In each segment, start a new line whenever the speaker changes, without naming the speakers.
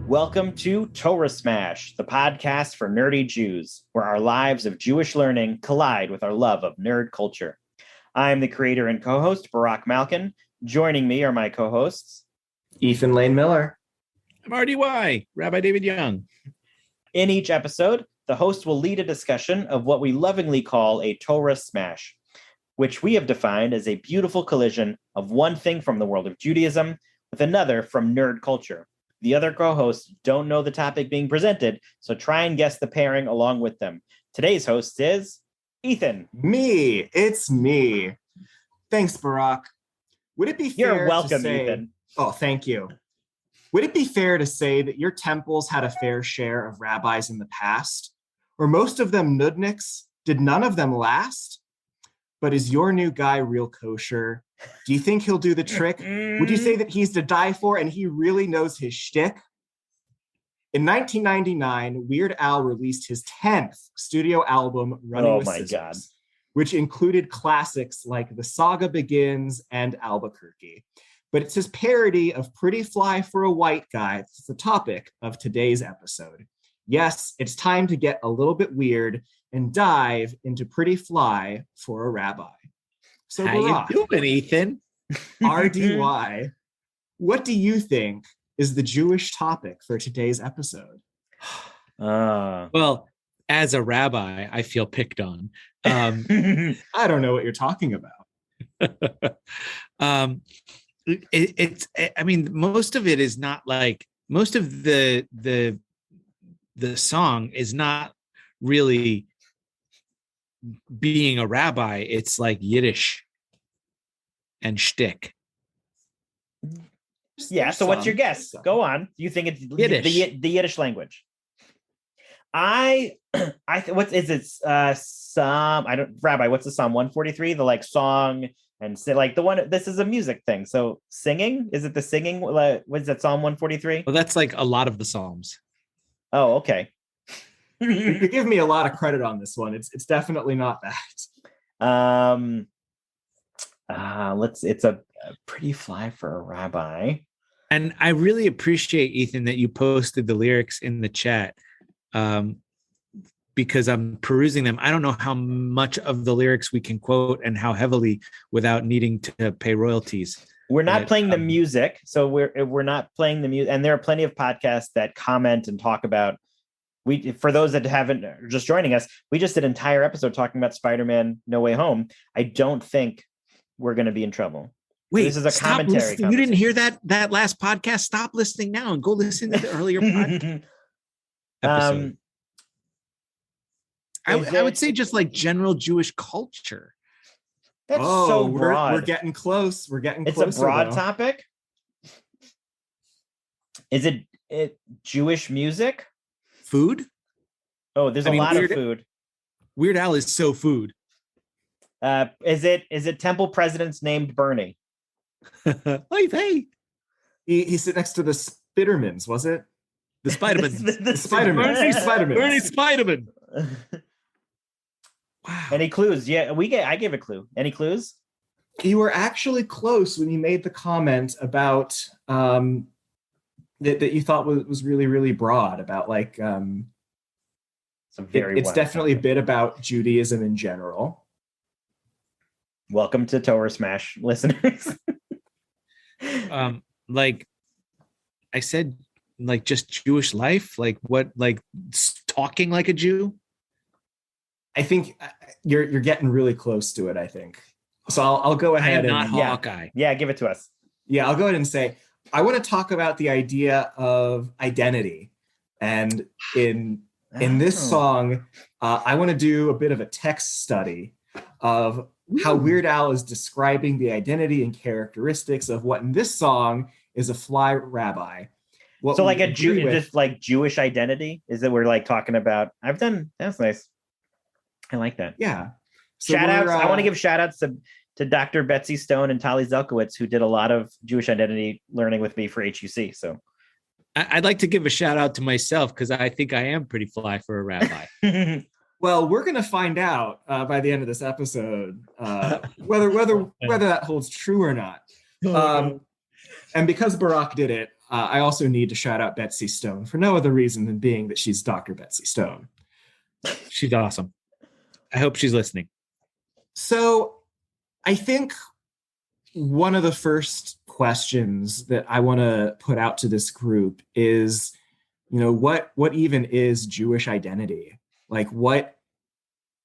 Welcome to Torah Smash, the podcast for nerdy Jews, where our lives of Jewish learning collide with our love of nerd culture. I'm the creator and co-host, Barak Malkin. Joining me are my co-hosts,
Ethan Lane Miller.
I'm RDY, Rabbi David Young.
In each episode, the host will lead a discussion of what we lovingly call a Torah Smash, which we have defined as a beautiful collision of one thing from the world of Judaism with another from nerd culture. The other co-hosts don't know the topic being presented, so try and guess the pairing along with them. Today's host is Ethan.
It's me. Thanks, Barak. Would it be fair
You're welcome,
to say,
Ethan.
Oh, thank you. Would it be fair to say that your temples had a fair share of rabbis in the past? Or most of them nudniks? Did none of them last? But is your new guy real kosher? Do you think he'll do the trick? Would you say that he's to die for and he really knows his shtick? In 1999, Weird Al released his 10th studio album, Running with Scissors,
God.
which included classics like The Saga Begins and Albuquerque. But it's his parody of Pretty Fly for a White Guy that's the topic of today's episode. Yes, it's time to get a little bit weird and dive into Pretty Fly for a Rabbi. So
How you doing, Ethan?
RDY, what do you think is the Jewish topic for today's episode?
Well, as a rabbi, I feel picked on.
I don't know what you're talking about.
I mean, most of it is not like, most of the song is not really being a rabbi. It's like Yiddish and shtick.
Yeah, so what's your guess? Go on. You think it's
Yiddish.
The Yiddish language? What is it? Rabbi, what's the Psalm 143? The like song and like the one. This is a music thing. So singing, is it the singing? What is that, Psalm 143?
Well, that's like a lot of the Psalms.
Oh, okay.
You give me a lot of credit on this one. It's definitely not that.
It's a Pretty Fly for a Rabbi.
And I really appreciate, Ethan, that you posted the lyrics in the chat, because I'm perusing them. I don't know how much of the lyrics we can quote and how heavily without needing to pay royalties.
We're not playing the music, so we're not playing the music. And there are plenty of podcasts that comment and talk about. For those that haven't just joining us, we just did an entire episode talking about Spider-Man: No Way Home. I don't think we're going to be in trouble.
Wait,
this is a commentary.
You didn't hear that last podcast? Stop listening now and go listen to the earlier podcast episode. I would say just like general Jewish culture.
That's so broad.
We're getting close.
It's a broad topic. Is it Jewish music?
Food?
Oh, there's a lot of food.
Weird Al is so food.
Is it temple presidents named Bernie?
Hey.
He sit next to the Spidermans, was it?
The Spidermans.
The Spidermans.
Bernie Spiderman.
Wow. Any clues? Yeah, I gave a clue. Any clues?
You were actually close when you made the comment about that you thought was really, really broad about like it's definitely a bit about Judaism in general.
Welcome to Torah Smash, listeners.
Like
I said, like just Jewish life, like what, like talking like a Jew.
I think you're getting really close to it. I think so. I'll go ahead.
I am not Hawkeye.
Yeah, give it to us.
Yeah, I'll go ahead and say I want to talk about the idea of identity, and in this song, I want to do a bit of a text study of how Weird Al is describing the identity and characteristics of what in this song is a fly rabbi.
So like a Jew, just like Jewish identity is that we're like talking about. That's nice. I like that.
Yeah.
So shout outs. I want to give shout outs to Dr. Betsy Stone and Tali Zelkowitz, who did a lot of Jewish identity learning with me for HUC. So
I'd like to give a shout out to myself because I think I am pretty fly for a rabbi.
Well, we're going to find out by the end of this episode whether that holds true or not. And because Barak did it, I also need to shout out Betsy Stone for no other reason than being that she's Dr. Betsy Stone.
She's awesome. I hope she's listening.
So I think one of the first questions that I want to put out to this group is, what even is Jewish identity? Like, what,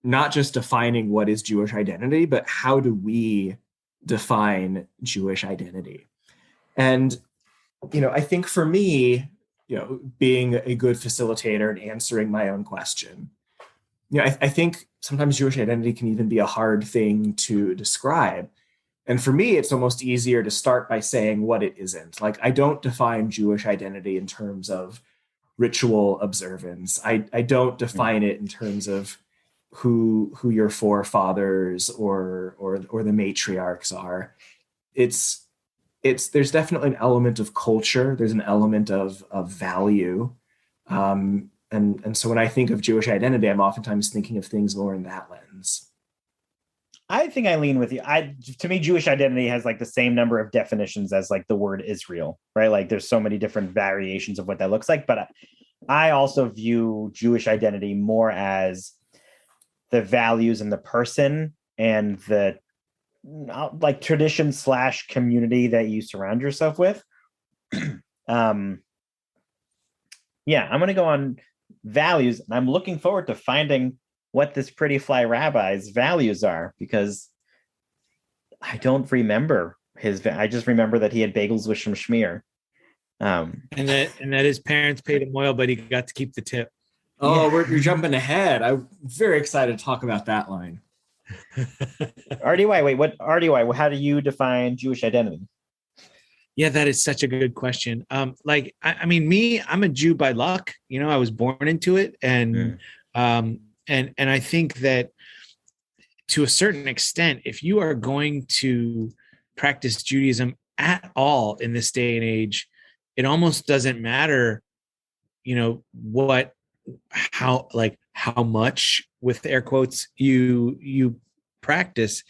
not just defining what is Jewish identity, but how do we define Jewish identity? And, I think for me, being a good facilitator and answering my own question, I think sometimes Jewish identity can even be a hard thing to describe. And for me, it's almost easier to start by saying what it isn't. Like, I don't define Jewish identity in terms of ritual observance. I don't define it in terms of who your forefathers or the matriarchs are. There's definitely an element of culture. There's an element of value. And so when I think of Jewish identity, I'm oftentimes thinking of things more in that lens.
I think I lean with you. To me, Jewish identity has like the same number of definitions as like the word Israel, right? Like there's so many different variations of what that looks like. But I also view Jewish identity more as the values and the person and the like tradition / community that you surround yourself with. I'm going to go on values, and I'm looking forward to finding what this pretty fly rabbi's values are, because I don't remember I just remember that he had bagels with some schmear.
And that his parents paid him well, but he got to keep the tip.
Oh, yeah. You're jumping ahead. I'm very excited to talk about that line.
RDY, how do you define Jewish identity?
Yeah, that is such a good question. I'm a Jew by luck. I was born into it, and I think that to a certain extent, if you are going to practice Judaism at all in this day and age, it almost doesn't matter, how much, with air quotes, you practice.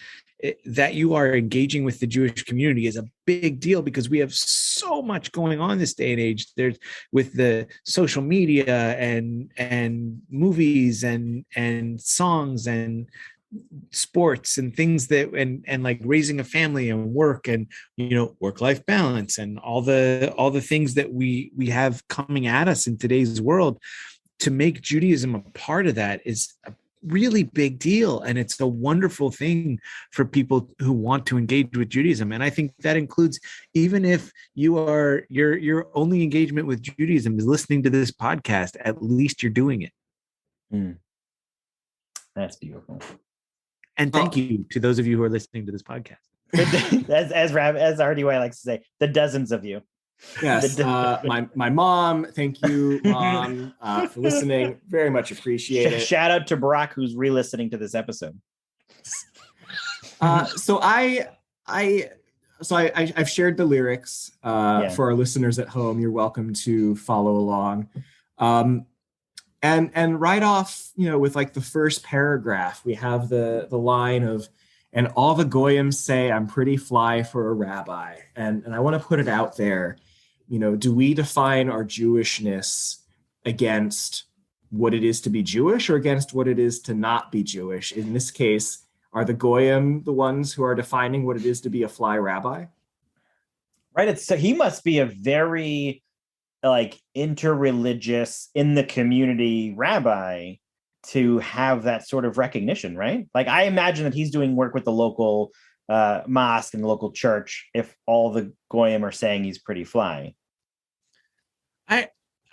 That you are engaging with the Jewish community is a big deal, because we have so much going on this day and age. There's with the social media and movies and songs and sports and things that and like raising a family and work and work-life balance and all the things that we have coming at us in today's world. To make Judaism a part of that is a really big deal, and it's a wonderful thing for people who want to engage with Judaism. And I think that includes, even if your only engagement with Judaism is listening to this podcast, at least you're doing it.
That's beautiful.
And thank you to those of you who are listening to this podcast.
as RDY likes to say, the dozens of you.
Yes, my mom. Thank you, Mom, for listening. Very much appreciate it.
Shout out to Barack, who's re-listening to this episode.
So I've shared the lyrics for our listeners at home. You're welcome to follow along. And right off, with like the first paragraph, we have the line of, and all the goyim say I'm pretty fly for a rabbi. And I want to put it out there. Do we define our Jewishness against what it is to be Jewish or against what it is to not be Jewish? In this case, are the goyim the ones who are defining what it is to be a fly rabbi?
Right. So he must be a very like interreligious, in the community rabbi to have that sort of recognition, right? Like I imagine that he's doing work with the local mosque and the local church if all the goyim are saying he's pretty fly.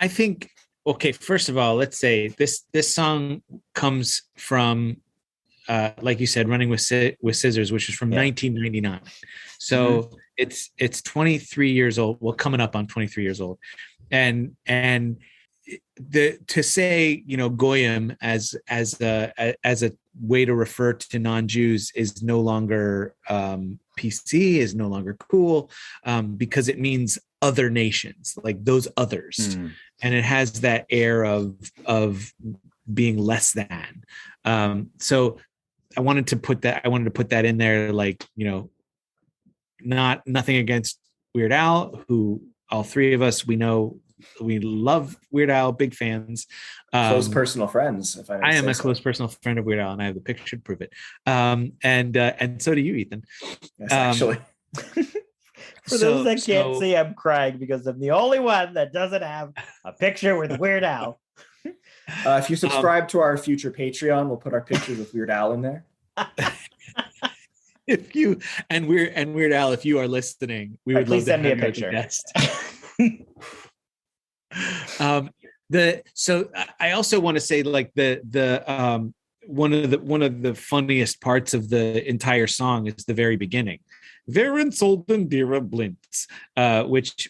I think, okay, first of all, let's say this song comes from like you said, Running with Scissors, which is from 1999. So it's 23 years old. Well, coming up on 23 years old. And to say, goyim as a way to refer to non-Jews is no longer PC, is no longer cool, because it means other nations, like those others. And it has that air of being less than. So I wanted to put that in there, like, nothing against Weird Al, who all three of us, we know we love Weird Al, big fans.
Close personal friends, if I may
I am
say
a
so.
close personal friend of Weird Al, and I have the picture to prove it. And so do you, Ethan.
Yes, actually.
For those that can't see, I'm crying because I'm the only one that doesn't have a picture with Weird Al.
If you subscribe to our future Patreon, we'll put our pictures with Weird Al in there.
If you and Weird Al, if you are listening, we would
please
love
send
to
me a
have you as
picture.
guest. So I also want to say, like, the one of the funniest parts of the entire song is the very beginning. Wären Solden dira Blintz,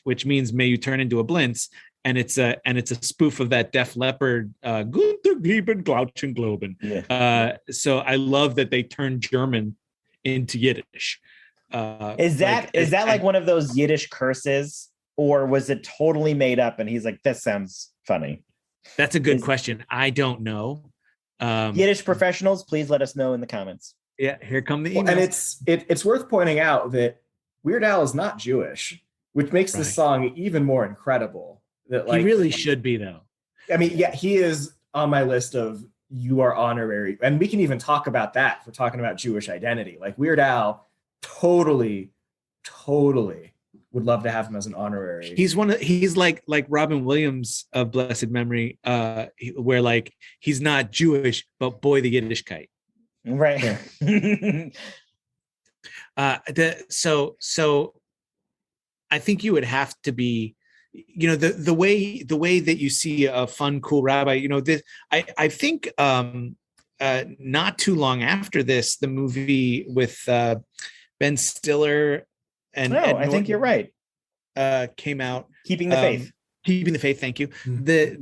which means may you turn into a blintz, and it's a spoof of that Def Leppard Gunther Glieben Glauchen Globen.
Yeah.
So I love that they turned German into Yiddish.
Is that like one of those Yiddish curses, or was it totally made up and he's like, this sounds funny?
That's a good question. I don't know.
Yiddish professionals, please let us know in the comments.
Yeah, here come the emails.
Well, and it's worth pointing out that Weird Al is not Jewish, which makes this song even more incredible. That, like,
he really should be, though.
I mean, yeah, he is on my list of you are honorary, and we can even talk about that if we're talking about Jewish identity. Like, Weird Al, totally would love to have him as an honorary.
He's like Robin Williams of blessed memory, where, like, he's not Jewish, but boy, the Yiddishkeit.
Right.
So I think you would have to be, the way that you see a fun, cool rabbi, I think not too long after this, the movie with Ben Stiller and Ed
I think you're right.
Came out.
Keeping the Faith.
Keeping the Faith. Thank you. But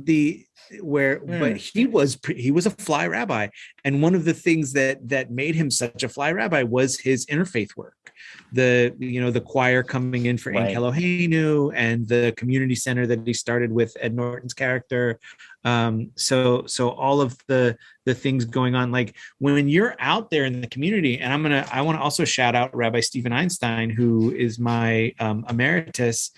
he was a fly rabbi, and one of the things that made him such a fly rabbi was his interfaith work. The choir coming in for Ein Eloheinu, and the community center that he started with Ed Norton's character. So all of the things going on, like when you're out there in the community, and I want to also shout out Rabbi Stephen Einstein, who is my emeritus.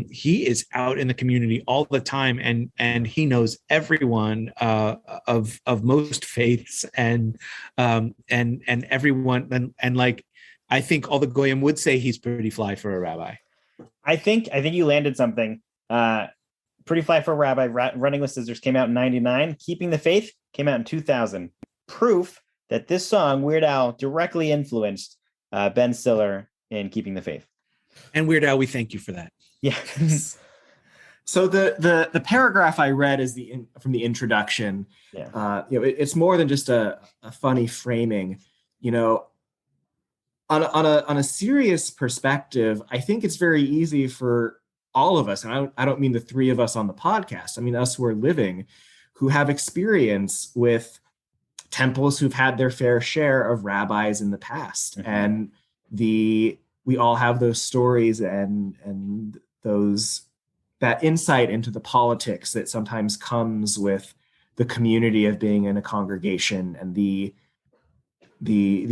He is out in the community all the time, and he knows everyone of most faiths, and everyone, and like, I think all the goyim would say he's pretty fly for a rabbi.
I think you landed something. Pretty fly for a rabbi. Running with Scissors came out in '99. Keeping the Faith came out in 2000. Proof that this song, Weird Al, directly influenced Ben Stiller in Keeping the Faith.
And Weird Al, we thank you for that.
Yeah.
So the paragraph I read is from the introduction.
Yeah.
It's more than just a funny framing. On a serious perspective, I think it's very easy for all of us, and I don't mean the three of us on the podcast. I mean us who are living, who have experience with temples who've had their fair share of rabbis in the past,
mm-hmm.
and we all have those stories and that insight into the politics that sometimes comes with the community of being in a congregation, and the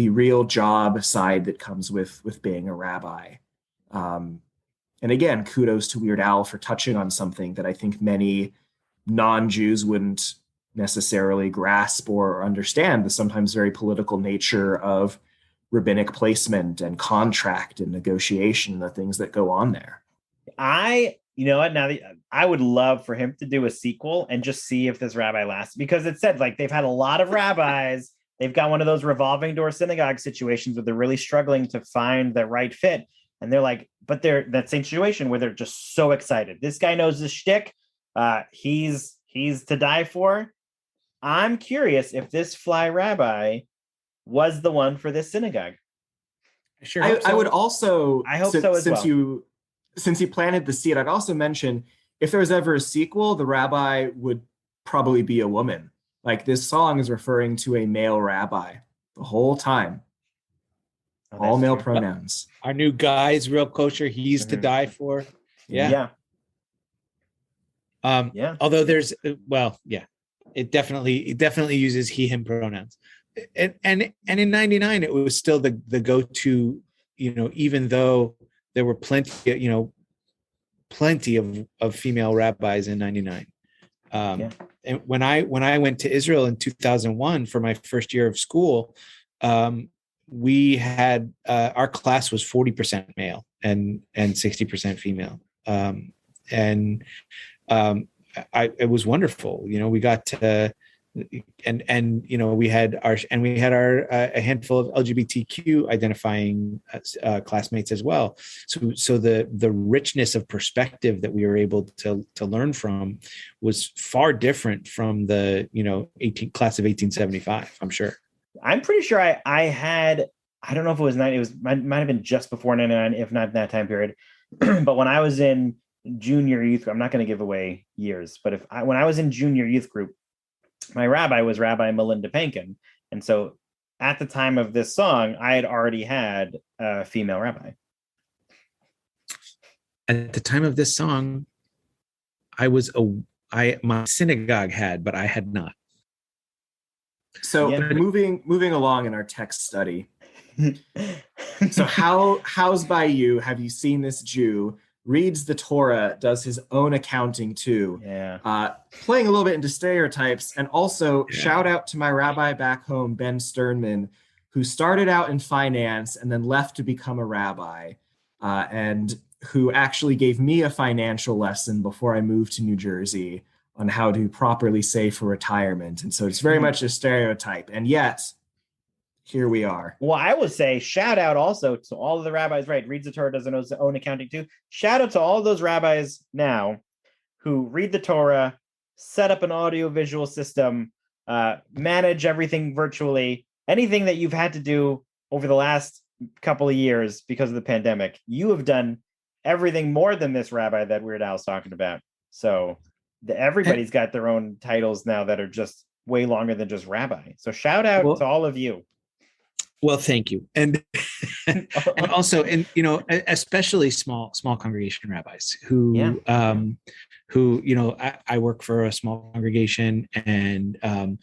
real job side that comes with being a rabbi. And again, kudos to Weird Al for touching on something that I think many non-Jews wouldn't necessarily grasp or understand, the sometimes very political nature of rabbinic placement and contract and negotiation and the things that go on there. I
would love for him to do a sequel and just see if this rabbi lasts, because it said, like, they've had a lot of rabbis. They've got one of those revolving door synagogue situations where they're really struggling to find the right fit. And they're like, but they're that same situation where they're just so excited. This guy knows his shtick. He's to die for. I'm curious if this fly rabbi was the one for this synagogue.
Sure.
I would also,
I hope so as well.
Since you planted the seed, I'd also mention, if there was ever a sequel, the rabbi would probably be a woman. Like, this song is referring to a male rabbi the whole time. All male pronouns.
Our new guy's real kosher. He's mm-hmm. to die for. Yeah. Although there's, it definitely uses he, him pronouns. And in 99, it was still the go-to, even though there were plenty, plenty of female rabbis in 99.
Yeah.
And when I went to Israel in 2001 for my first year of school, we had our class was 40% male and 60% female. It was wonderful. We got to, and we had our a handful of LGBTQ identifying classmates as well. So the richness of perspective that we were able to learn from was far different from the class of 1875. I'm sure.
I'm pretty sure I had, I don't know if it was 90, might have been just before 99, if not that time period. But when I was in junior youth, I'm not going to give away years, but when I was in junior youth group, my rabbi was Rabbi Melinda Pankin. And so at the time of this song, I had already had a female rabbi.
At the time of this song, my synagogue had, but I had not.
So moving along in our text study. So how's by you? Have you seen this Jew reads the Torah, does his own accounting too?
Yeah.
Playing a little bit into stereotypes, and also shout out to my rabbi back home, Ben Sternman, who started out in finance and then left to become a rabbi, and who actually gave me a financial lesson before I moved to New Jersey on how to properly save for retirement. And so it's very much a stereotype. And yet, here we are.
Well, I would say shout out also to all of the rabbis, right? Reads the Torah, does his own accounting too. Shout out to all those rabbis now who read the Torah, set up an audio visual system, manage everything virtually. Anything that you've had to do over the last couple of years because of the pandemic, you have done everything more than this rabbi that Weird Al's talking about. So everybody's got their own titles now that are just way longer than just rabbi. So shout out to all of you.
Well, thank you. And also, and especially small congregation rabbis who I work for a small congregation, and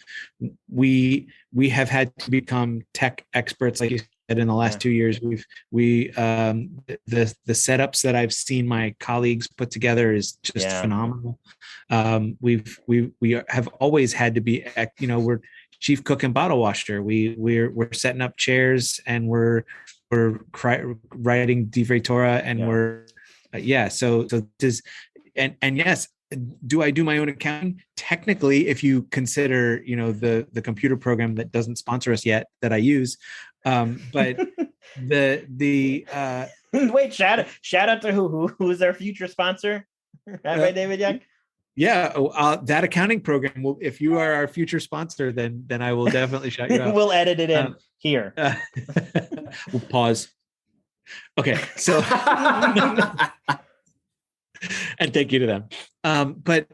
we have had to become tech experts, like you said, in the last 2 years. The setups that I've seen my colleagues put together is just phenomenal. We have always had to be, we're chief cook and bottle washer. We're setting up chairs, and we're writing Divrei Torah, and we're So does and yes, do I do my own accounting? Technically, if you consider the computer program that doesn't sponsor us yet that I use, but the
wait, shout out to who's our future sponsor, Rabbi David Young.
Yeah, that accounting program will, if you are our future sponsor, then I will definitely shout you out.
We'll edit it in here.
We'll pause. Okay, so and thank you to them. But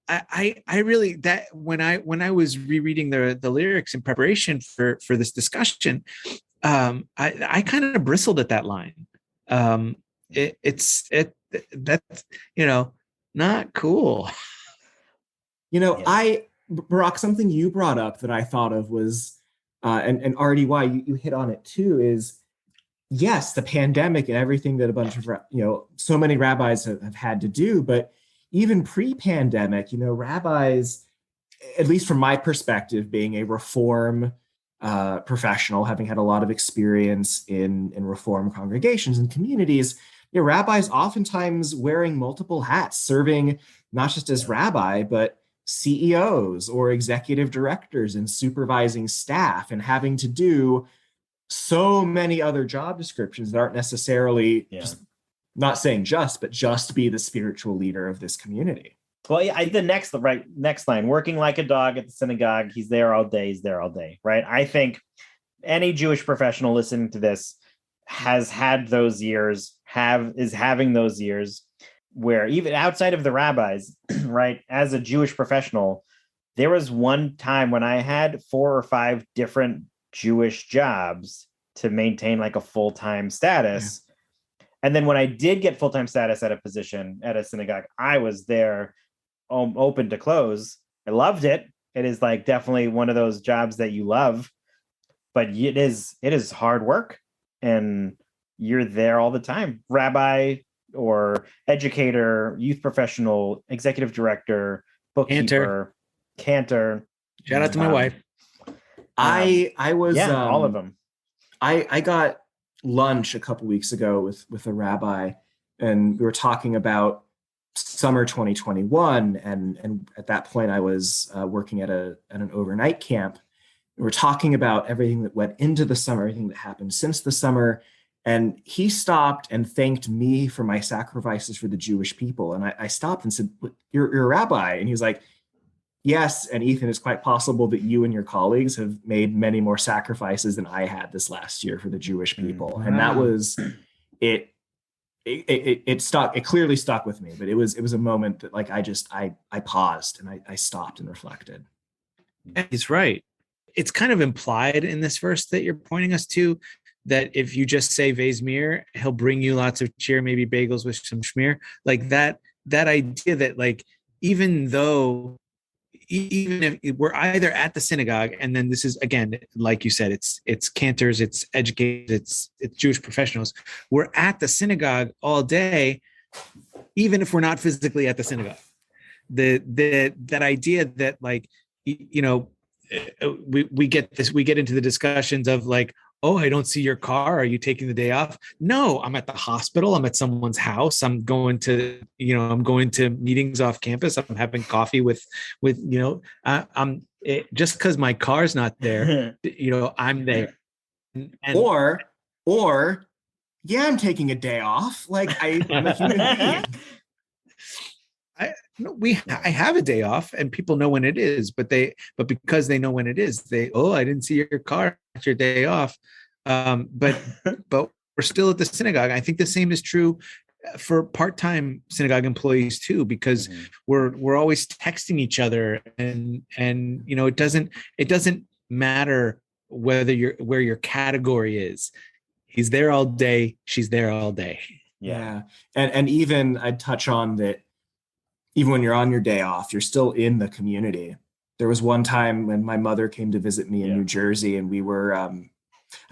I really, that when I was rereading the lyrics in preparation for this discussion, I kind of bristled at that line. That's not cool.
Barak, something you brought up that I thought of was, and RDY, you hit on it too, is yes, the pandemic and everything that a bunch of, so many rabbis have had to do, but even pre-pandemic, rabbis, at least from my perspective, being a reform professional, having had a lot of experience in reform congregations and communities, rabbis oftentimes wearing multiple hats, serving not just as rabbi, but CEOs or executive directors and supervising staff, and having to do so many other job descriptions that aren't necessarily just, not saying but just be the spiritual leader of this community.
Well, the next line, working like a dog at the synagogue, he's there all day, right? I think any Jewish professional listening to this has had those years, is having those years where even outside of the rabbis, right, as a Jewish professional, there was one time when I had 4 or 5 different Jewish jobs to maintain like a full-time status. Yeah. And then when I did get full-time status at a position at a synagogue, I was there open to close. I loved it. It is like definitely one of those jobs that you love, but it is hard work, and you're there all the time. Rabbi or educator, youth professional, executive director, bookkeeper, cantor.
Shout out to my wife.
I was
all of them.
I got lunch a couple weeks ago with a rabbi, and we were talking about summer 2021, and at that point I was working at an overnight camp. We were talking about everything that went into the summer, everything that happened since the summer, and he stopped and thanked me for my sacrifices for the Jewish people. And I stopped and said, you're a rabbi? And he was like, yes, and Ethan, it's quite possible that you and your colleagues have made many more sacrifices than I had this last year for the Jewish people.
Wow.
And that was it. It stuck. It clearly stuck with me. But it was a moment that, like, I paused and I stopped and reflected.
He's right. It's kind of implied in this verse that you're pointing us to, that if you just say Vezmir, he'll bring you lots of cheer, maybe bagels with some schmear. Like that idea that, like, even if we're either at the synagogue, and then this is, again, like you said, it's cantors, it's educators, it's Jewish professionals. We're at the synagogue all day, even if we're not physically at the synagogue. That idea that, like, you know, we get into the discussions of, like, oh, I don't see your car. Are you taking the day off? No, I'm at the hospital. I'm at someone's house. I'm going to meetings off campus. I'm having coffee with just because my car's not there, I'm there. And,
or yeah, I'm taking a day off. Like, I'm a human being.
I have a day off, and people know when it is, but because they know when it is, I didn't see your car, it's your day off. But we're still at the synagogue. I think the same is true for part-time synagogue employees too, because we're always texting each other, and it doesn't matter where your category is. He's there all day, she's there all day.
Yeah. And even I'd touch on that. Even when you're on your day off, you're still in the community. There was one time when my mother came to visit me in New Jersey, and we were, I've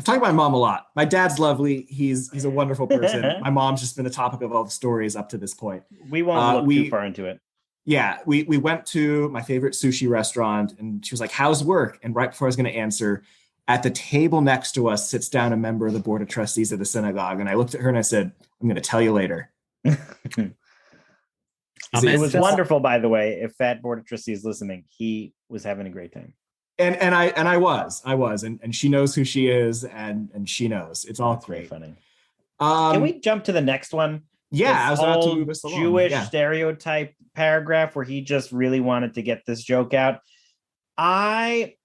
talked about my mom a lot. My dad's lovely. He's a wonderful person. My mom's just been the topic of all the stories up to this point.
We won't look too far into it.
Yeah, we went to my favorite sushi restaurant, and she was like, how's work? And right before I was going to answer, at the table next to us sits down a member of the board of trustees of the synagogue. And I looked at her and I said, I'm going to tell you later.
It was wonderful, by the way. If that board of trustees listening, he was having a great time.
And I was, and she knows who she is, and she knows. It's all great.
Funny. Can we jump to the next one?
Yeah, I was about to move us along.
Jewish stereotype paragraph where he just really wanted to get this joke out.
Barak,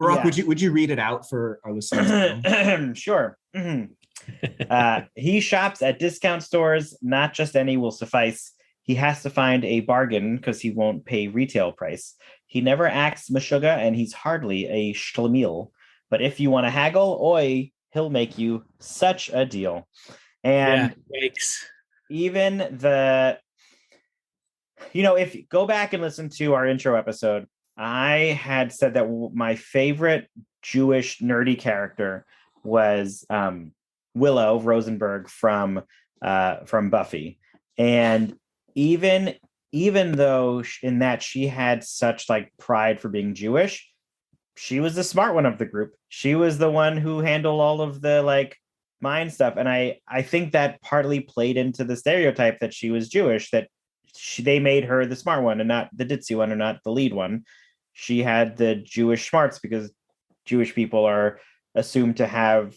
would you read it out for our listeners?
Sure. He shops at discount stores. Not just any will suffice. He has to find a bargain because he won't pay retail price. He never acts meshuga, and he's hardly a shlemil. But if you want to haggle, he'll make you such a deal. And even if you go back and listen to our intro episode, I had said that my favorite Jewish nerdy character was Willow Rosenberg from Buffy. And even though in that she had such, like, pride for being Jewish, she was the smart one of the group. She was the one who handled all of the, like, mind stuff. And I think that partly played into the stereotype that she was Jewish, that they made her the smart one and not the ditzy one, or not the lead one. She had the Jewish smarts because Jewish people are assumed to have,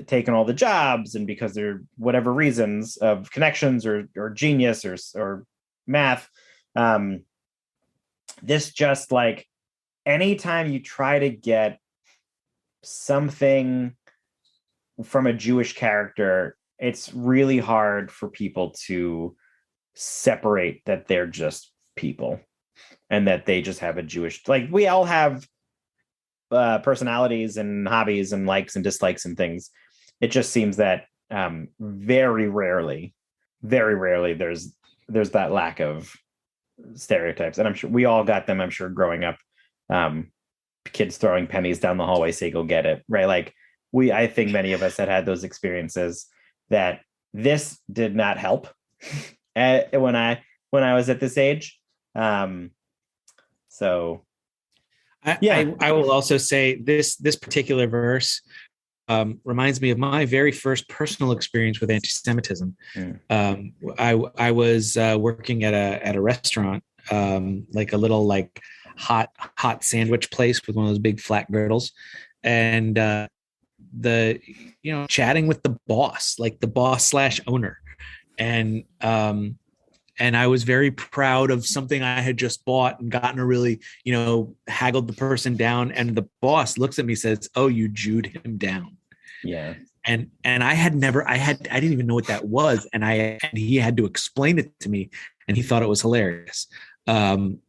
taken all the jobs, and because they're whatever reasons of connections or genius or math. This just, like, anytime you try to get something from a Jewish character, it's really hard for people to separate that they're just people and that they just have a Jewish, like, we all have personalities and hobbies and likes and dislikes and things. It just seems that very rarely there's that lack of stereotypes. And I'm sure we all got them, I'm sure, growing up. Kids throwing pennies down the hallway, say, go get it, right? Like, I think many of us had those experiences. that this did not help when I was at this age. So
I will also say this particular verse reminds me of my very first personal experience with anti-Semitism. I was working at a restaurant, like a little like hot sandwich place with one of those big flat griddles, and chatting with the boss, like the boss / owner, and I was very proud of something I had just bought and gotten a really, haggled the person down. And the boss looks at me, says, "Oh, you Jewed him down."
Yeah.
And I didn't even know what that was. And he had to explain it to me, and he thought it was hilarious. And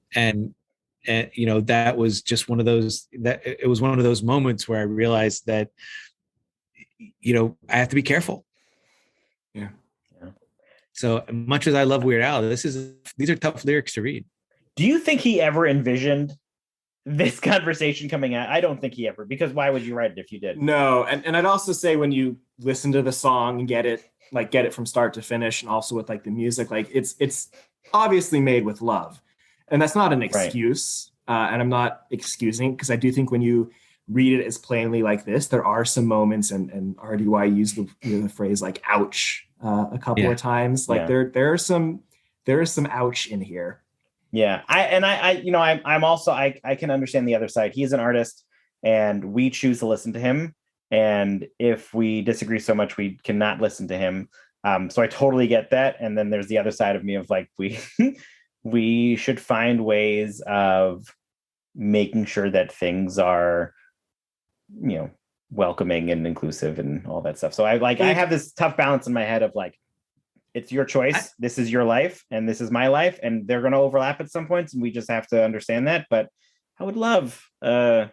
that was just one of those, that it was one of those moments where I realized that, I have to be careful.
Yeah.
So much as I love Weird Al, these are tough lyrics to read.
Do you think he ever envisioned this conversation coming out? I don't think he ever, because why would you write it if you did?
No, and I'd also say when you listen to the song and get it from start to finish, and also with like the music, like it's obviously made with love, and that's not an excuse. Right. And I'm not excusing, because I do think when you read it as plainly like this, there are some moments, and RDY used the phrase like "ouch" a couple of times. Like there is some ouch in here.
Yeah, I'm also I can understand the other side. He's an artist, and we choose to listen to him. And if we disagree so much, we cannot listen to him. So I totally get that. And then there's the other side of me of like, we should find ways of making sure that things are, welcoming and inclusive and all that stuff. So I have this tough balance in my head of like, it's your choice. This is your life, and this is my life, and they're going to overlap at some points, and we just have to understand that. But I would love a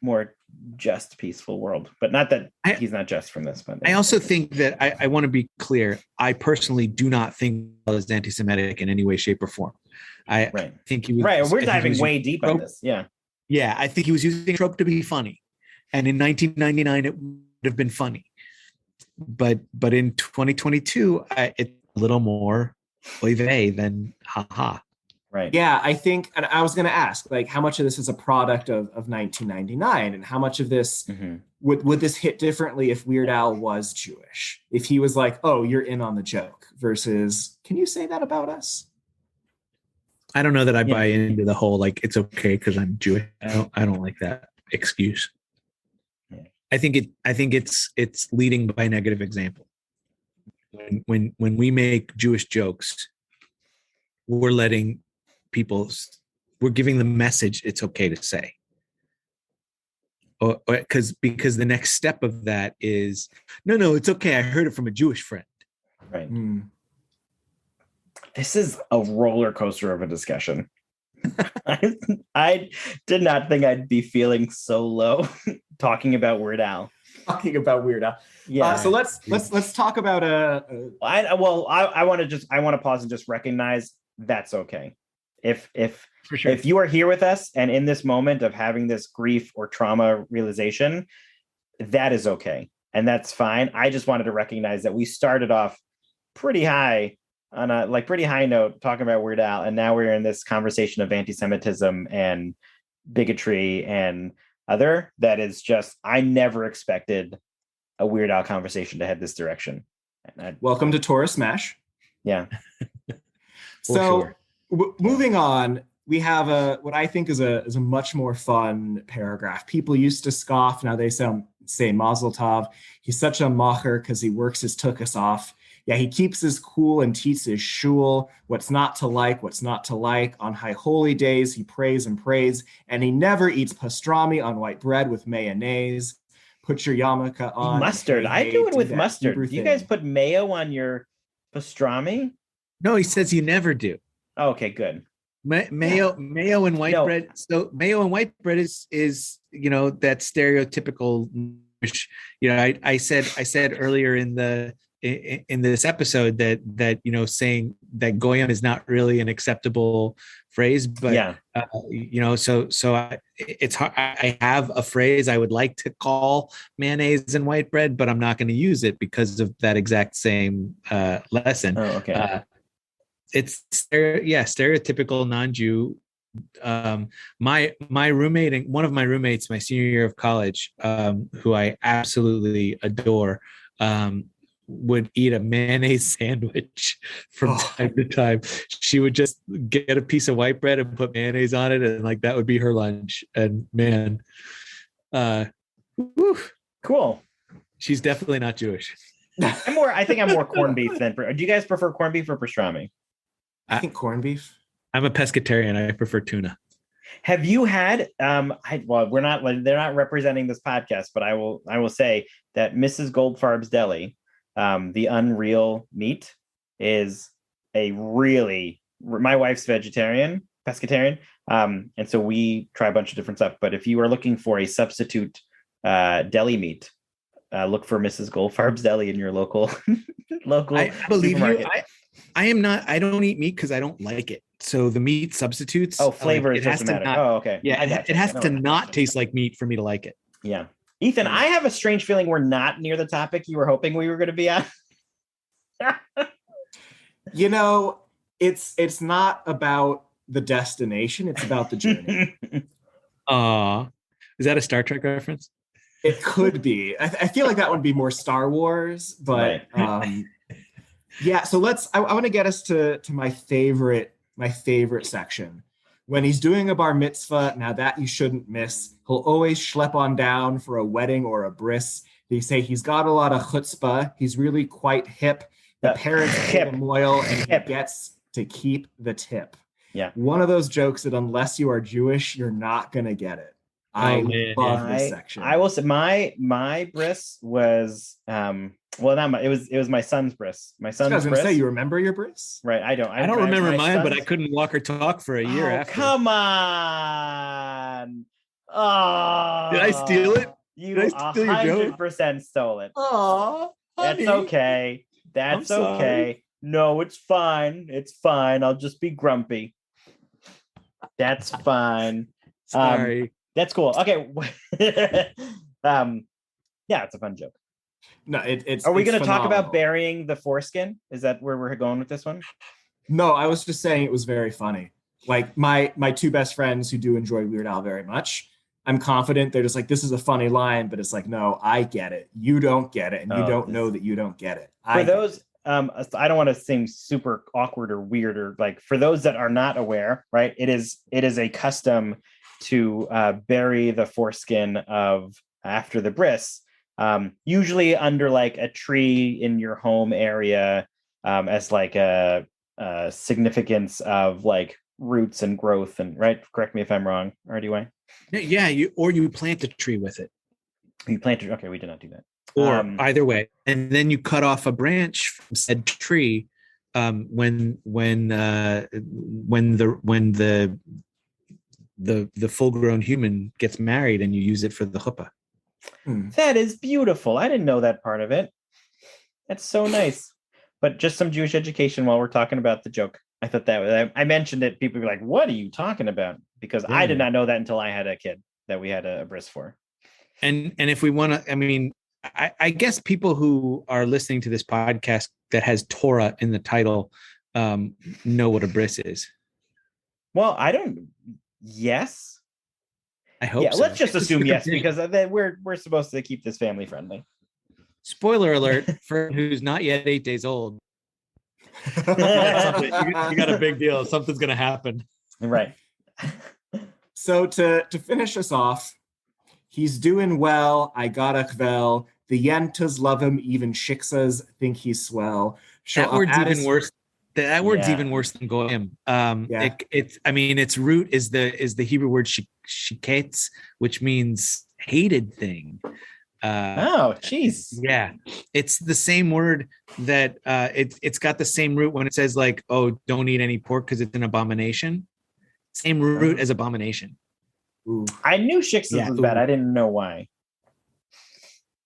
more just, peaceful world, but not that he's not just from this. But
I also think that I want to be clear. I personally do not think Al is anti-Semitic in any way, shape, or form. I think he was
right. We're diving way deep on this. Yeah.
Yeah, I think he was using a trope to be funny, and in 1999 it would have been funny. But in 2022, it's a little more oy vey than haha.
Right.
Yeah, I think, and I was going to ask, like, how much of this is a product of 1999, and how much of this would this hit differently if Weird Al was Jewish? If he was like, "Oh, you're in on the joke," versus, "Can you say that about us?"
I don't know that I buy into the whole like it's okay because I'm Jewish. I don't like that excuse. I think it's leading by negative example. When we make Jewish jokes, we're letting we're giving the message it's okay to say. Because the next step of that is no, it's okay. I heard it from a Jewish friend.
Right. This is a roller coaster of a discussion. I did not think I'd be feeling so low talking about Weird Al.
Yeah. So let's talk about
I want to pause and just recognize that's okay. If
for sure,
if you are here with us and in this moment of having this grief or trauma realization, that is okay, and that's fine. I just wanted to recognize that we started off pretty high on a pretty high note talking about Weird Al, and now we're in this conversation of anti-Semitism and bigotry and other that is just, I never expected a Weird Al conversation to head this direction.
Welcome to Torah Smash.
Yeah.
So moving on, we have what I think is a much more fun paragraph. People used to scoff, now they say Mazel Tov. He's such a macher because he works his tuchus off. Yeah, he keeps his cool and teaches shul. What's not to like. On high holy days, he prays and prays, and he never eats pastrami on white bread with mayonnaise. Put your yarmulke on.
Mustard. I do it with mustard. Do you guys put mayo on your pastrami?
No, he says you never do.
Oh, okay, good.
Mayo and white bread. So mayo and white bread is that stereotypical. I said earlier in in this episode that saying that goyim is not really an acceptable phrase, but
Yeah.
it's hard. I have a phrase I would like to call mayonnaise and white bread, but I'm not going to use it because of that exact same lesson.
Oh, okay.
It's stereotypical non-Jew. My roommate and one of my roommates my senior year of college, who I absolutely adore, would eat a mayonnaise sandwich from time to time. She would just get a piece of white bread and put mayonnaise on it, and like that would be her lunch. And man,
Cool.
She's definitely not Jewish.
I think I'm more corned beef than. Do you guys prefer corned beef or pastrami?
I think corned beef.
I'm a pescatarian. I prefer tuna.
Have you had we're not, they're not representing this podcast, but I will say that Mrs. Goldfarb's Deli, the Unreal meat is my wife's pescatarian. And so we try a bunch of different stuff, but if you are looking for a substitute deli meat, look for Mrs. Goldfarb's Deli in your local
I believe
supermarket.
you. I don't eat meat because I don't like it. So the meat substitutes.
Flavor
it has
doesn't
to
matter.
not,
Okay.
Yeah, it has to not taste like meat for me to like it.
Yeah. Ethan, I have a strange feeling we're not near the topic you were hoping we were going to be on.
It's not about the destination, it's about the journey.
Is that a Star Trek reference?
It could be. I feel like that would be more Star Wars, but
Right.
yeah. So I want to get us to my favorite section. When he's doing a bar mitzvah, now that you shouldn't miss, he'll always schlep on down for a wedding or a bris. They say he's got a lot of chutzpah. He's really quite hip. The parents pay him loyal, and he gets to keep the tip.
Yeah.
One of those jokes that unless you are Jewish, you're not gonna get it. I love this section.
I will say my bris was it was my son's bris. My son's
I was going to
bris.
say, you remember your bris?
Right. I don't
remember
my
mine, but I
son's-
couldn't walk or talk for a year after.
Come on. Oh,
Did I steal it?
You
Did I steal your joke?
100% stole it.
Oh,
That's okay. That's okay. No, it's fine. It's fine. I'll just be grumpy. That's fine.
Sorry.
That's cool. Okay. Yeah, it's a fun joke.
No, it's.
Are we
it's
going to talk
phenomenal.
about burying the foreskin? Is that where we're going with this one?
No, I was just saying it was very funny. Like my two best friends who do enjoy Weird Al very much, I'm confident they're just like, this is a funny line, but it's like, no, I get it. You don't get it, and you don't know that you don't get it.
For those, I don't want to seem super awkward or weird, or like, for those that are not aware, right? It is a custom to bury the foreskin of after the bris, usually under like a tree in your home area, as like a significance of like roots and growth, and right. Correct me if I'm wrong, RDY.
Yeah, you plant a tree with it.
You planted. Okay, we did not do that.
Or either way, and then you cut off a branch from said tree when the full-grown human gets married, and you use it for the chuppah.
That is beautiful. I didn't know that part of it. That's so nice. But just some Jewish education while we're talking about the joke. I thought that I mentioned it. People were like, "What are you talking about?" Because I did not know that until I had a kid that we had a bris for.
And if we want to, I mean, I guess people who are listening to this podcast that has Torah in the title know what a bris is.
Well, I don't. Yes.
I hope.
Yeah.
So.
Let's just assume yes, because we're supposed to keep this family friendly.
Spoiler alert for who's not yet 8 days old. You got a big deal. Something's gonna happen.
Right.
So to finish us off, he's doing well. I got a kvel. The yentas love him. Even shiksas think he's swell.
That word's even worse. That word's even worse than goyim. Its root is the Hebrew word shiketz, which means hated thing.
Oh, jeez.
Yeah, it's the same word that it's got the same root when it says like, oh, don't eat any pork because it's an abomination. Same root as abomination.
Ooh.
I knew shiksas was bad. I didn't know why.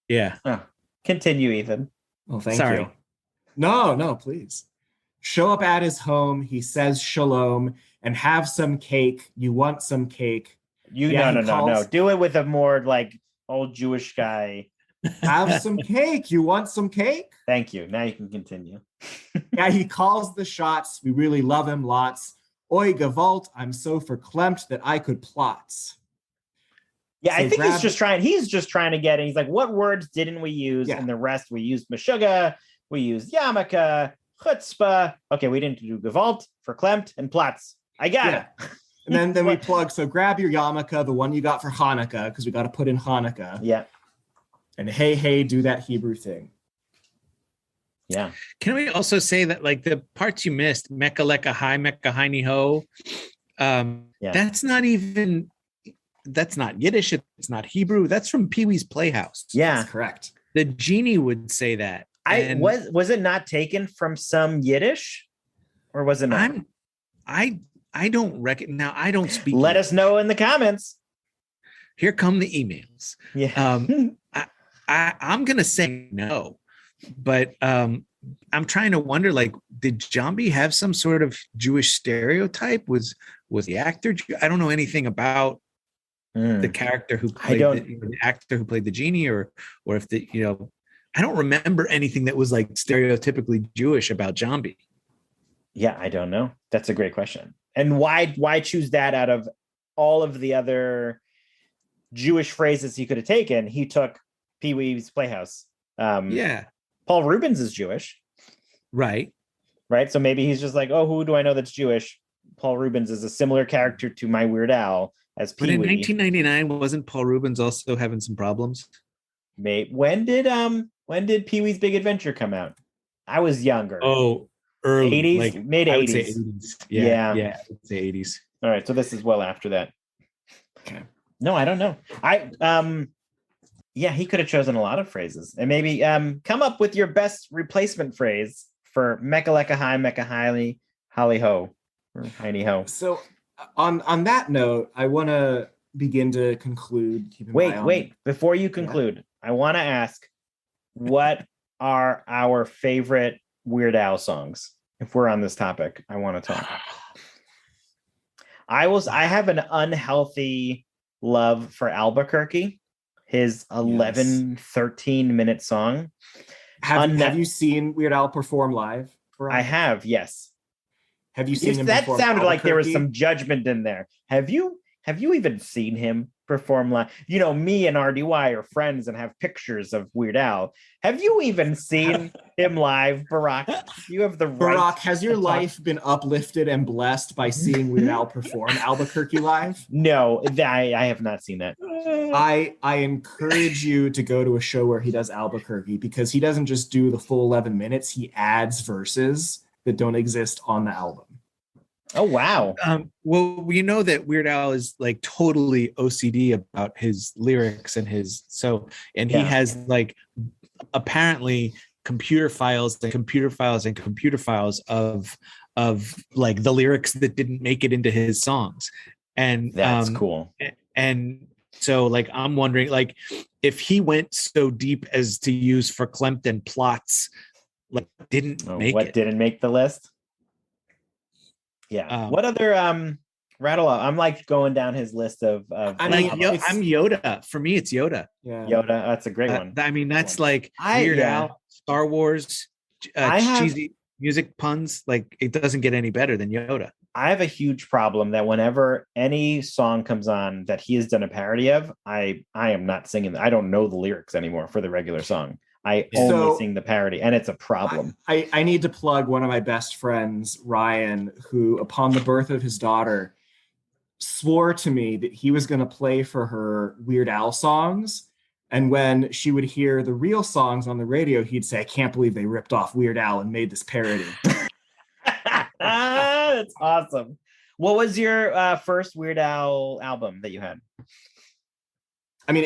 Yeah.
Oh. Continue, Ethan.
Well, thank you. No, please. Show up at his home. He says shalom and have some cake. You want some cake.
No. Do it with a more like old Jewish guy.
Have some cake. You want some cake?
Thank you. Now you can continue.
Yeah, he calls the shots. We really love him lots. Oi, Gewalt, I'm so verklempt that I could plots.
Yeah, so I think he's just trying to get it. He's like, what words didn't we use? Yeah. And the rest we used meshuggah, we used yarmulke, chutzpah. Okay, we didn't do Gewalt, verklempt, and plots. I got it.
And then we plug, so grab your yarmulke, the one you got for Hanukkah, because we got to put in Hanukkah.
Yeah.
And hey, do that Hebrew thing.
Yeah.
Can we also say that like the parts you missed, Mecca Lecca Hi, Mecca Heini Ho, that's not Yiddish, it's not Hebrew. That's from Pee-wee's Playhouse.
Yeah.
That's correct.
The genie would say that.
Was it not taken from some Yiddish? Or was it not?
I don't reckon. Now I don't speak.
Let us know in the comments.
Here come the emails.
Yeah.
I'm gonna say no. But I'm trying to wonder, like, did Jambi have some sort of Jewish stereotype? Was the actor? I don't know anything about the character who played the actor who played the genie, or if I don't remember anything that was like stereotypically Jewish about Jambi.
Yeah, I don't know. That's a great question. And why choose that out of all of the other Jewish phrases he could have taken? He took Pee-wee's Playhouse. Paul Rubens is Jewish.
Right.
So maybe he's just like, oh, who do I know that's Jewish? Paul Rubens is a similar character to my Weird Al as Pee-wee.
But in 1999, wasn't Paul Rubens also having some problems?
When did Pee-wee's Big Adventure come out? I was younger.
Oh, early
80s,
like,
mid 80s.
Yeah, it's the 80s.
All right, so this is well after that.
Okay.
No, I don't know. He could have chosen a lot of phrases, and maybe come up with your best replacement phrase for Mecca Lecca Hi, Mecca Highly, Holly Ho, or Heiny Ho.
So on that note, I want to begin to conclude.
Wait, before you conclude, I want to ask, what are our favorite Weird Al songs? If we're on this topic, I want to talk. I have an unhealthy love for Albuquerque. His 13-minute song.
Have you seen Weird Al perform live?
I have, yes.
Have you seen him
that
perform?
That sounded like there was
Albuquerque?
some judgment in there. Have you even seen him perform live? Me and RDY are friends and have pictures of Weird Al. Have you even seen him live, Barack? You have the right.
Barack, has your life been uplifted and blessed by seeing Weird Al perform Albuquerque live?
No, I have not seen that.
I encourage you to go to a show where he does Albuquerque, because he doesn't just do the full 11 minutes. He adds verses that don't exist on the album.
Oh, wow.
Well, we know that Weird Al is like totally OCD about his lyrics and he has like apparently computer files of like the lyrics that didn't make it into his songs. And
that's cool.
And so like, I'm wondering, like, if he went so deep as to use verklempt and plots, like didn't make the list? Yeah. What other rattle up? I'm like going down his list of I'm Yoda. For me, it's Yoda.
Yeah.
Yoda. That's a great one.
I mean, that's like Weird Al, Star Wars, cheesy music puns. Like, it doesn't get any better than Yoda.
I have a huge problem that whenever any song comes on that he has done a parody of, I am not singing. I don't know the lyrics anymore for the regular song. I only sing the parody, and it's a problem.
I need to plug one of my best friends, Ryan, who, upon the birth of his daughter, swore to me that he was going to play for her Weird Al songs. And when she would hear the real songs on the radio, he'd say, I can't believe they ripped off Weird Al and made this parody.
That's awesome. What was your first Weird Al album that you had?
I mean,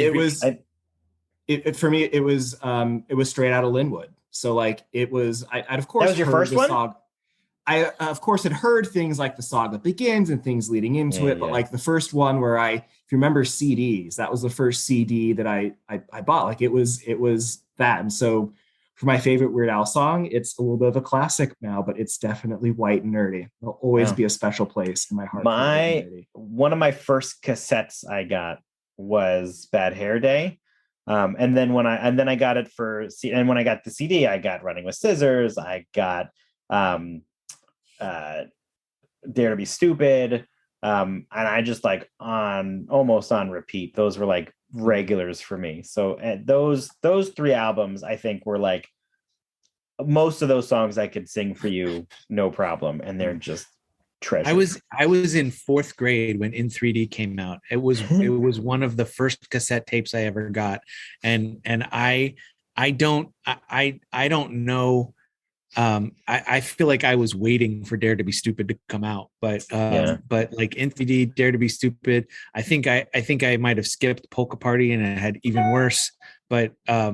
for me, it was Straight Outta Linwood. So like, it was, I'd of course,
that was your first one?
Song. I of course had heard things like The Saga Begins and things leading into it, but like the first one where if you remember CDs, that was the first CD that I bought. Like it was that. And so for my favorite Weird Al song, it's a little bit of a classic now, but it's definitely White and Nerdy. There'll always be a special place in my heart.
One of my first cassettes I got was Bad Hair Day. And then when I got it and when I got the CD, I got Running with Scissors. I got Dare to Be Stupid. And I just like almost on repeat. Those were like regulars for me. So those three albums, I think, were like most of those songs I could sing for you, no problem. And they're just treasure.
I was in 4th grade when In 3D came out. It was one of the first cassette tapes I ever got, and I don't know. I feel like I was waiting for Dare to Be Stupid to come out, but like In 3D, Dare to Be Stupid. I think I might have skipped Polka Party, and it had even worse. But I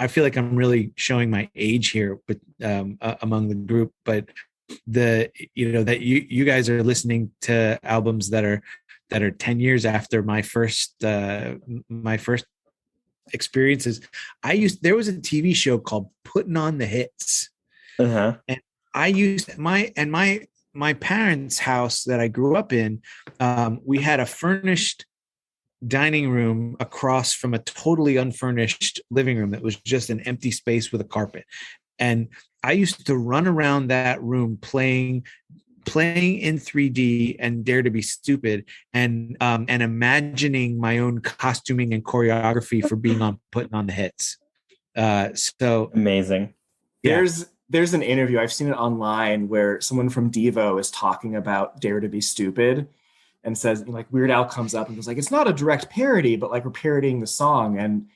feel like I'm really showing my age here, but among the group, but that you guys are listening to albums that are 10 years after my first experiences. There was a TV show called Putting on the Hits. And I used my parents' house that I grew up in. We had a furnished dining room across from a totally unfurnished living room that was just an empty space with a carpet. And I used to run around that room playing in 3D and Dare to Be Stupid, and imagining my own costuming and choreography for being on Putting on the Hits. So
amazing.
There's an interview, I've seen it online, where someone from Devo is talking about Dare to Be Stupid and says, like, Weird Al comes up and goes like, it's not a direct parody, but like we're parodying the song and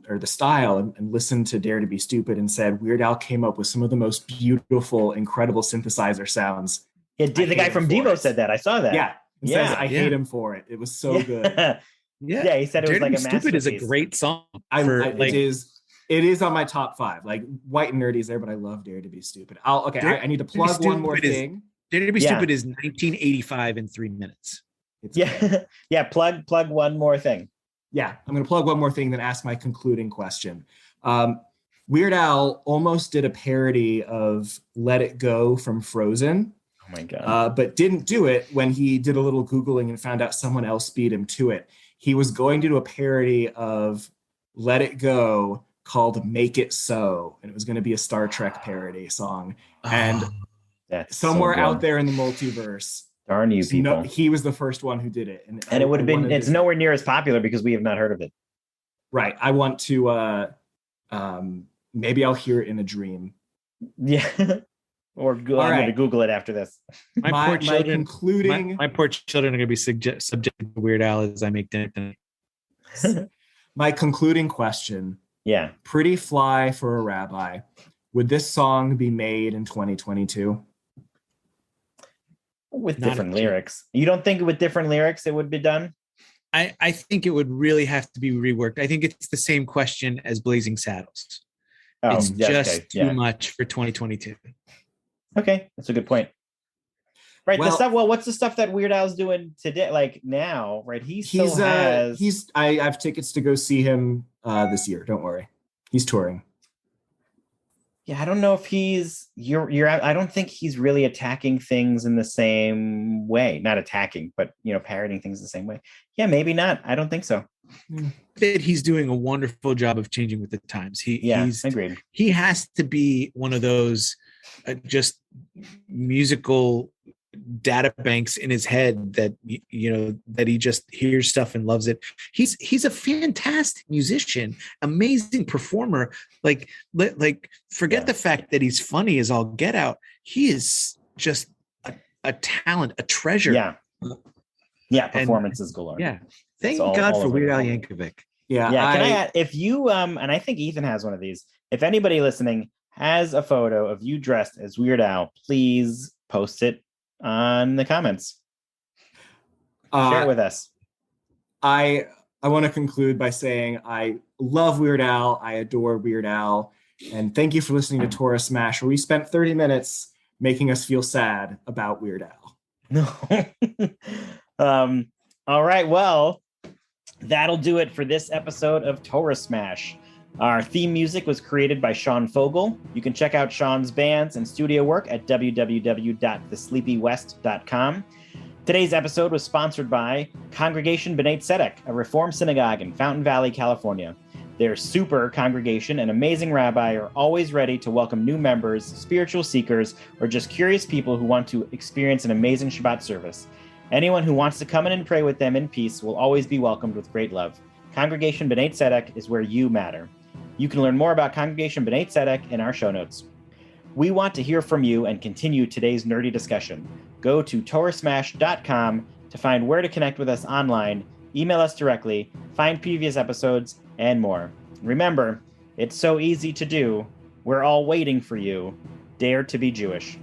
or the style, and listened to Dare to Be Stupid and said Weird Al came up with some of the most beautiful, incredible synthesizer sounds.
The guy from Devo said that. I saw that.
Yeah. Says, I hate him for it. It was so good.
Yeah, he said it was like a masterpiece.
Stupid is a great song.
It is on my top 5. Like, White and Nerdy is there, but I love Dare to Be Stupid. I need to plug one more thing.
Dare to Be Stupid is 1985 in 3 minutes.
Plug one more thing.
Yeah, I'm going to plug one more thing, then ask my concluding question. Weird Al almost did a parody of Let It Go from Frozen.
Oh my God.
But didn't do it when he did a little Googling and found out someone else beat him to it. He was going to do a parody of Let It Go called Make It So. And it was going to be a Star Trek parody song. And
that's
somewhere out there in the multiverse,
darn you people,
he was the first one who did it. And
it would have been, it's nowhere near as popular because we have not heard of it.
Right. I want to, maybe I'll hear it in a dream.
Yeah. Or I'm going to Google it after this.
My poor children are going to be subject to Weird Al as I make dinner.
My concluding question.
Yeah.
Pretty fly for a rabbi. Would this song be made in 2022?
With different lyrics. You don't think with different lyrics it would be done?
I think it would really have to be reworked. I think it's the same question as Blazing Saddles. It's just too much for 2022.
Okay, that's a good point. Right, what's the stuff that Weird Al's doing today, like now, right?
I have tickets to go see him this year. Don't worry. He's touring.
Yeah, I don't know if I don't think he's really attacking things in the same way. Not attacking, but parroting things the same way. Yeah, maybe not. I don't think so.
He's doing a wonderful job of changing with the times. He's
agreed.
He has to be one of those just musical data banks in his head that that he just hears stuff and loves it. He's a fantastic musician, amazing performer. Like forget the fact that he's funny as all get out. He is just a talent, a treasure.
Yeah, performances galore.
Yeah, thank God for Weird Al Yankovic.
Yeah. Can I add, if you and I think Ethan has one of these. If anybody listening has a photo of you dressed as Weird Al, please post it on the comments. Share it with us.
I want to conclude by saying I love Weird Al. I adore Weird Al. And thank you for listening to Torah Smash, where we spent 30 minutes making us feel sad about Weird Al.
No. All right. Well, that'll do it for this episode of Torah Smash. Our theme music was created by Sean Fogel. You can check out Sean's bands and studio work at www.thesleepywest.com. Today's episode was sponsored by Congregation B'nai Tzedek, a Reform synagogue in Fountain Valley, California. Their super congregation and amazing rabbi are always ready to welcome new members, spiritual seekers, or just curious people who want to experience an amazing Shabbat service. Anyone who wants to come in and pray with them in peace will always be welcomed with great love. Congregation B'nai Tzedek is where you matter. You can learn more about Congregation B'nai Tzedek in our show notes. We want to hear from you and continue today's nerdy discussion. Go to torahsmash.com to find where to connect with us online, email us directly, find previous episodes, and more. Remember, it's so easy to do. We're all waiting for you. Dare to be Jewish.